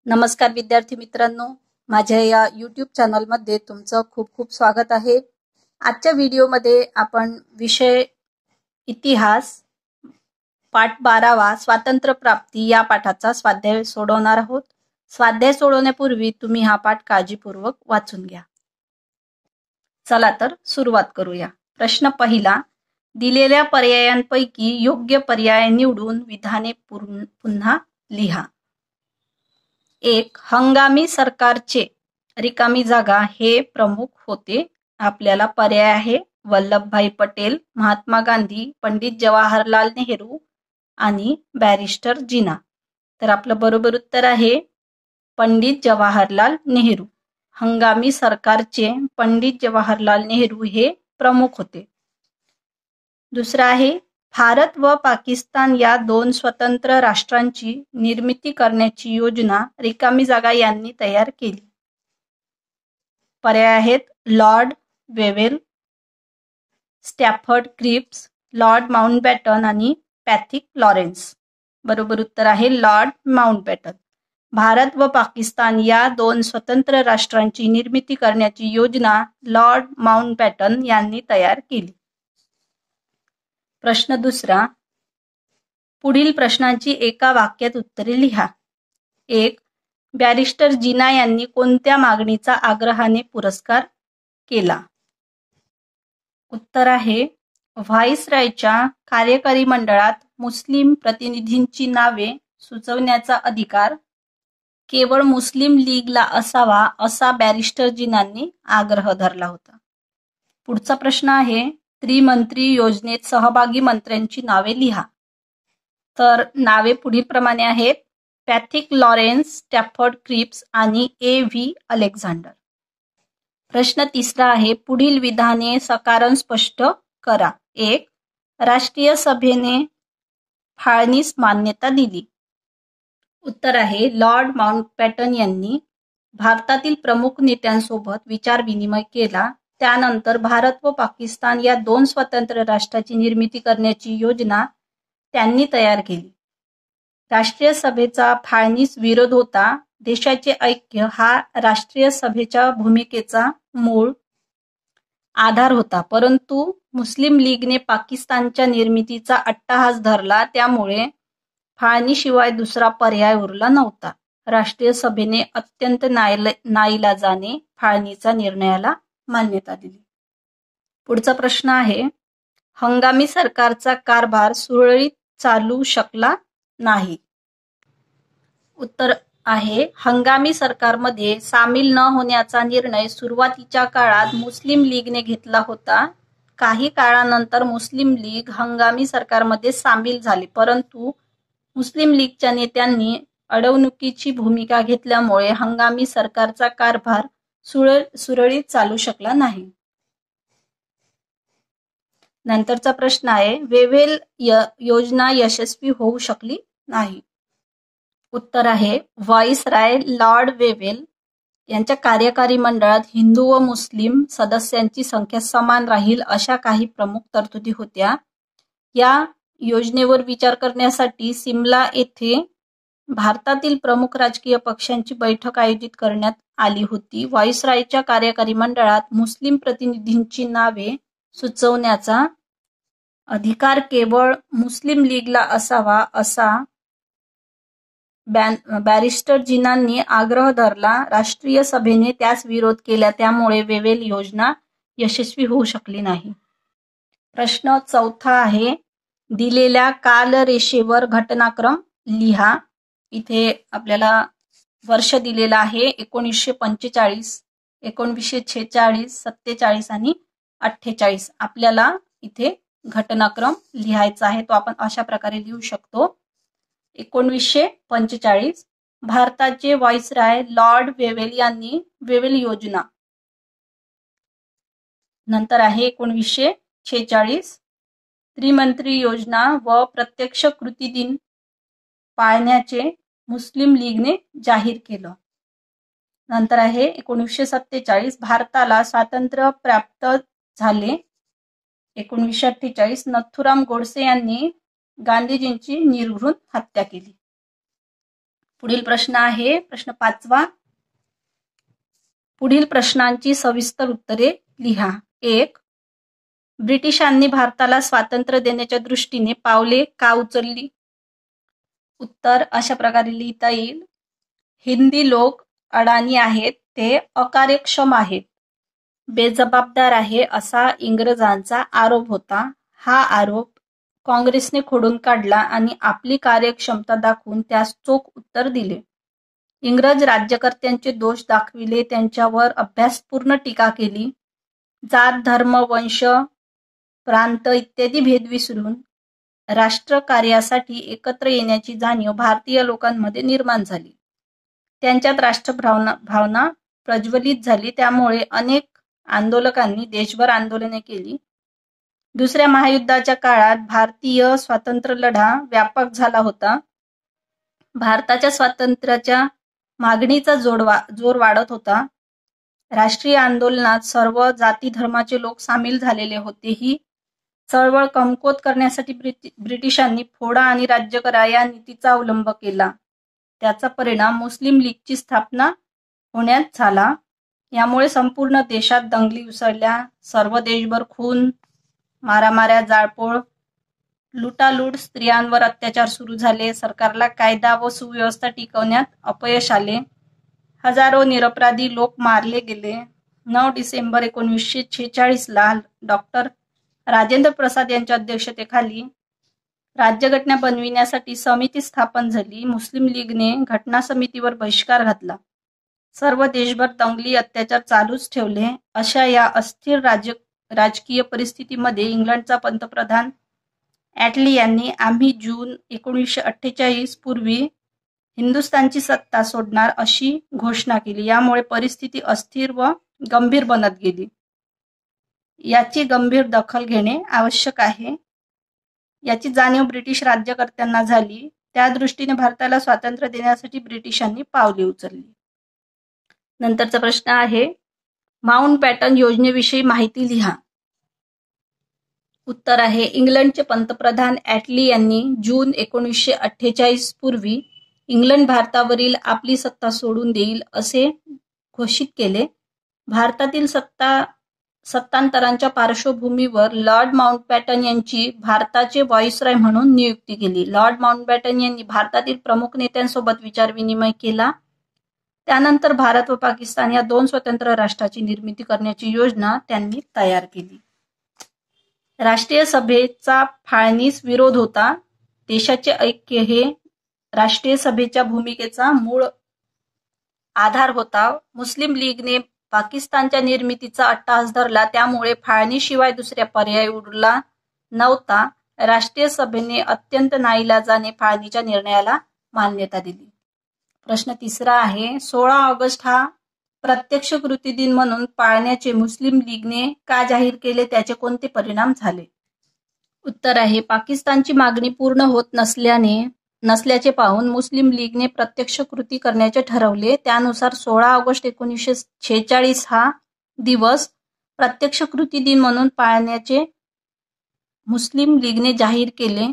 नमस्कार विद्यार्थी मित्रांनो, माझ्या या YouTube चॅनलमध्ये तुमचं खूप खूप स्वागत आहे। आजच्या व्हिडिओमध्ये आपण विषय इतिहास पाठ 12वा स्वातंत्र्य प्राप्ती या पाठाचा स्वाध्याय सोडवणार आहोत। स्वाध्याय सोडवण्यापूर्वी तुम्ही हा पाठ काळजीपूर्वक वाचून घ्या। चला तर सुरुवात करूया। प्रश्न पहिला, दिलेल्या पर्यायांपैकी योग्य पर्याय निवडून विधाने पुन्हा लिहा। 1. हंगामी सरकारचे रिकामी जागा हे प्रमुख होते। आपल्याला पर्याय आहे वल्लभभाई पटेल, महात्मा गांधी, पंडित जवाहरलाल नेहरू आणि बॅरिस्टर जिना। तर आपलं बरोबर उत्तर आहे पंडित जवाहरलाल नेहरू। हंगामी सरकारचे पंडित जवाहरलाल नेहरू हे प्रमुख होते। दुसरा आहे भारत व पाकिस्तान या दोन स्वतंत्र राष्ट्रांची निर्मिती करण्याची योजना रिकामी जागा यांनी तयार केली। पर्याय आहेत Lord Wavell, Stafford Cripps, Lord Mountbatten आणि पॅथिक लॉरेन्स। बरोबर उत्तर आहे लॉर्ड माउंटबॅटन। भारत व पाकिस्तान या दोन स्वतंत्र राष्ट्रांची निर्मिती करण्याची योजना लॉर्ड माउंटबॅटन यांनी तयार केली। प्रश्न दुसरा, पुढील प्रश्नांची एका वाक्यात उत्तरे लिहा। 1. बॅरिस्टर जिना यांनी कोणत्या मागणीचा आग्रहाने पुरस्कार केला? उत्तर आहे व्हाईसरॉयच्या कार्यकारी मंडळात मुस्लिम प्रतिनिधींची नावे सुचवण्याचा अधिकार केवळ मुस्लिम लीगला असावा असा बॅरिस्टर जिनांनी आग्रह धरला होता। पुढचा प्रश्न आहे त्रिमंत्री योजनेत सहभागी मंत्र्यांची नावे लिहा। तर नावे पुढील प्रमाणे आहेत पॅथिक लॉरेन्स, स्टॅफर्ड क्रिप्स आणि A.V. अलेक्झांडर। प्रश्न तिसरा आहे पुढील विधाने सकारण स्पष्ट करा। 1. राष्ट्रीय सभेने फाळणीस मान्यता दिली। उत्तर आहे लॉर्ड माउंटबॅटन यांनी भारतातील प्रमुख नेत्यांसोबत विचारविनिमय केला। त्यानंतर भारत व पाकिस्तान या दोन स्वतंत्र राष्ट्राची निर्मिती करण्याची योजना त्यांनी तयार केली। राष्ट्रीय सभेचा फाळणीस विरोध होता। देशाचे ऐक्य हा राष्ट्रीय सभेच्या भूमिकेचा मूळ आधार होता, परंतु मुस्लिम लीगने पाकिस्तानच्या निर्मितीचा अट्टहास धरला, त्यामुळे फाळणीशिवाय दुसरा पर्याय उरला नव्हता। राष्ट्रीय सभेने अत्यंत नाईलाजाने फाळणीचा निर्णयाला मान्यता दिली। पुढचा प्रश्न आहे हंगामी सरकारचा कारभार सुरळीत चालू शकला नाही। उत्तर आहे हंगामी सरकारमध्ये सामील न होण्याचा निर्णय सुरुवातीच्या काळात मुस्लिम लीगने घेतला होता। काही काळानंतर मुस्लिम लीग हंगामी सरकारमध्ये सामील झाले, परंतु मुस्लिम लीगच्या नेत्यांनी अडवणुकीची भूमिका घेतल्यामुळे हंगामी सरकारचा कारभार सुरळीत चालू शकला नाही। नंतरचा प्रश्न आहे वेव्हेल योजना यशस्वी होऊ शकली नाही। उत्तर आहे व्हाईसरॉय लॉर्ड वेव्हेल यांच्या कार्यकारी मंडळात हिंदू व मुस्लिम सदस्यांची संख्या समान राहील अशा काही प्रमुख तरतुदी होत्या। या योजनेवर विचार करण्यासाठी सिमला येथे भारतातील प्रमुख राजकीय पक्षांची बैठक आयोजित करण्यात आली होती। व्हाईसरॉयच्या कार्यकारी मंडळात मुस्लिम प्रतिनिधींची नावे सुचवण्याचा अधिकार केवळ मुस्लिम लीगला असावा असा बॅरिस्टर जिनांनी आग्रह धरला। राष्ट्रीय सभेने त्यास विरोध केला, त्यामुळे वेव्हेल योजना यशस्वी होऊ शकली नाही। प्रश्न चौथा आहे दिलेल्या कालरेषेवर घटनाक्रम लिहा। इथे आपल्याला वर्ष दिलेला आहे 1945, 1946, 47 आणि 48। आपल्याला इथे घटनाक्रम लिहायचा आहे, तो आपण अशा प्रकारे लिहू शकतो। 1945 भारताचे व्हाईसरॉय लॉर्ड वेव्हेल यांनी वेव्हेल योजना। नंतर आहे 1946 त्रिमंत्री योजना व प्रत्यक्ष कृती दिन पाळण्याचे मुस्लिम लीगने जाहीर केलं। नंतर आहे 1947 भारताला स्वातंत्र्य प्राप्त झाले। 1948 नथुराम गोडसे यांनी गांधीजींची निर्घृण हत्या केली। पुढील प्रश्न आहे प्रश्न 5वा. पुढील प्रश्नांची सविस्तर उत्तरे लिहा. 1. ब्रिटिशांनी भारताला स्वातंत्र्य देण्याच्या दृष्टीने पावले का उचलली? उत्तर अशा प्रकारे लिहिता येईल. हिंदी लोक अडाणी आहेत, ते अकार्यक्षम आहेत, बेजबाबदार आहे असा इंग्रजांचा आरोप होता. हा आरोप काँग्रेसने खोडून काढला आणि आपली कार्यक्षमता दाखवून त्यास चोख उत्तर दिले. इंग्रज राज्यकर्त्यांचे दोष दाखविले, त्यांच्यावर अभ्यासपूर्ण टीका केली. जात, धर्म, वंश, प्रांत इत्यादी भेद विसरून राष्ट्रकार्यासाठी एकत्र येण्याची जाणीव भारतीय लोकांमध्ये निर्माण झाली. त्यांच्यात राष्ट्रभावना प्रज्वलित झाली. त्यामुळे अनेक आंदोलकांनी देशभर आंदोलने केली. दुसऱ्या महायुद्धाच्या काळात भारतीय स्वातंत्र्य लढा व्यापक झाला होता. भारताच्या स्वातंत्र्याच्या मागणीचा जोर वाढत होता. राष्ट्रीय आंदोलनात सर्व जाती धर्माचे लोक सामील झालेले होते. ही चळवळ कमकुवत करण्यासाठी ब्रिटिशांनी फोडा आणि राज्य करा या नीतीचा अवलंब केला. त्याचा परिणाम मुस्लिम लीगची स्थापना होण्यात झाला. यामुळे संपूर्ण देशात दंगली उसळल्या. सर्व देशभर खून, मारामाऱ्या, जाळपोळ, लुटालूट, स्त्रियांवर अत्याचार सुरू झाले. सरकारला कायदा व सुव्यवस्था टिकवण्यात अपयश आले. हजारो निरपराधी लोक मारले गेले. 9 डिसेंबर 1946ला डॉक्टर राजेंद्र प्रसाद यांच्या अध्यक्षतेखाली राज्यघटना बनविण्यासाठी समिती स्थापन झाली. मुस्लिम लीगने घटना समितीवर बहिष्कार घातला. सर्व देशभर दंगली, अत्याचार चालूच ठेवले. अशा या अस्थिर राजकीय परिस्थितीमध्ये इंग्लंडचा पंतप्रधान ॲटली यांनी आम्ही जून 1948 पूर्वी हिंदुस्थानची सत्ता सोडणार अशी घोषणा केली. यामुळे परिस्थिती अस्थिर व गंभीर बनत गेली. याची गंभीर दखल घेणे आवश्यक आहे. याची जाणीव ब्रिटिश राज्यकर्त्यांना झाली. त्या दृष्टीने भारताला स्वातंत्र्य देण्यासाठी ब्रिटिशांनी पावले उचलली. नंतरचा प्रश्न आहे माउंटबॅटन योजनेविषयी माहिती लिहा. उत्तर आहे इंग्लंडचे पंतप्रधान ॲटली यांनी जून 1948 पूर्वी इंग्लंड भारतावरील आपली सत्ता सोडून देईल असे घोषित केले. भारतातील सत्तांतरांच्या पार्श्वभूमीवर लॉर्ड माउंटबॅटन यांची भारताचे व्हाईसरॉय म्हणून नियुक्ती केली. लॉर्ड माउंटबॅटन यांनी भारतातील प्रमुख नेत्यांसोबत विचारविनिमय केला. त्यानंतर भारत व पाकिस्तान या 2 स्वतंत्र राष्ट्राची निर्मिती करण्याची योजना त्यांनी तयार केली. राष्ट्रीय सभेचा फाळणीस विरोध होता. देशाचे ऐक्य हे राष्ट्रीय सभेच्या भूमिकेचा मूळ आधार होता. मुस्लिम लीगने पाकिस्तानच्या निर्मितीचा अट्टहास धरला. त्यामुळे फाळणीशिवाय दुसरा पर्याय उरला नव्हता. राष्ट्रीय सभेने अत्यंत नाईलाजाने फाळणीच्या निर्णयाला मान्यता दिली. प्रश्न 3 आहे 16 ऑगस्ट हा प्रत्यक्ष कृती दिन म्हणून पाळण्याचे मुस्लिम लीगने का जाहीर केले, त्याचे कोणते परिणाम झाले? उत्तर आहे पाकिस्तानची मागणी पूर्ण होत नसल्याचे पाहून मुस्लिम लीगने प्रत्यक्ष कृती करण्याचे ठरवले. त्यानुसार 16 ऑगस्ट 1946 हा दिवस प्रत्यक्ष कृती दिन म्हणून पाळण्याचे मुस्लिम लीगने जाहीर केले.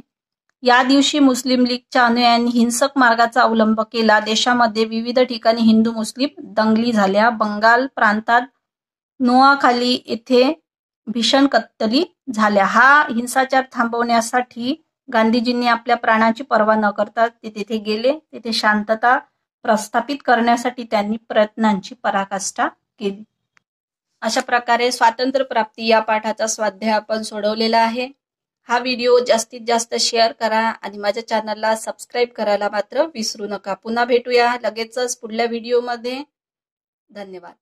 या दिवशी मुस्लिम लीगच्या अनुयायांनी हिंसक मार्गाचा अवलंब केला. देशामध्ये विविध ठिकाणी हिंदू मुस्लिम दंगली झाल्या. बंगाल प्रांतात नोआखाली येथे भीषण कत्तली झाल्या. हा हिंसाचार थांबवण्यासाठी गांधीजींनी आपल्या प्राणाची पर्वा न करता ते तेथे गेले. तेथे शांतता प्रस्थापित करण्यासाठी त्यांनी प्रयत्नांची पराकाष्ठा केली. अशा प्रकारे स्वातंत्र्य प्राप्ती या पाठाचा स्वाध्याय आपण सोडवलेला आहे. हा व्हिडिओ जास्तीत जास्त शेअर करा आणि माझ्या चॅनलला सबस्क्राईब करायला मात्र विसरू नका. पुन्हा भेटूया लगेचच पुढल्या व्हिडिओमध्ये. धन्यवाद.